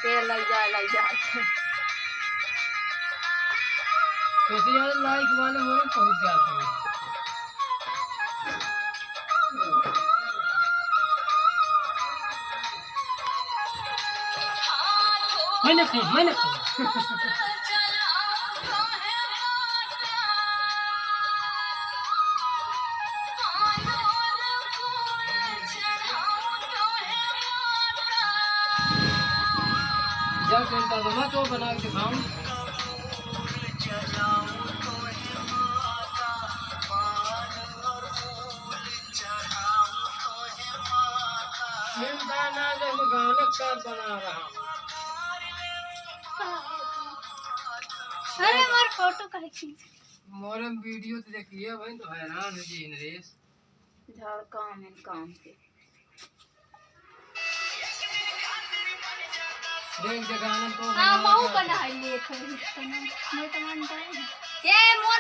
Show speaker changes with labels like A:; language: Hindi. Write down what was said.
A: के लग जा
B: कैसे यार लाइक वाले मोरे पहुंच जाते हैं। मैंने जब कहता तो मैं तो बना के दिखाऊं। चिंता ना जब गाना कब बना रहा हूँ।
A: अरे हमारे फोटो का खींच
B: मोरे वीडियो तो देखिए भाई तो हैरान है जी नरेश
A: झाड़ काम है काम के
B: देख जगाना तो
A: हां माऊ बना लिए थोड़ी तो मैं तो मानता है ये मोर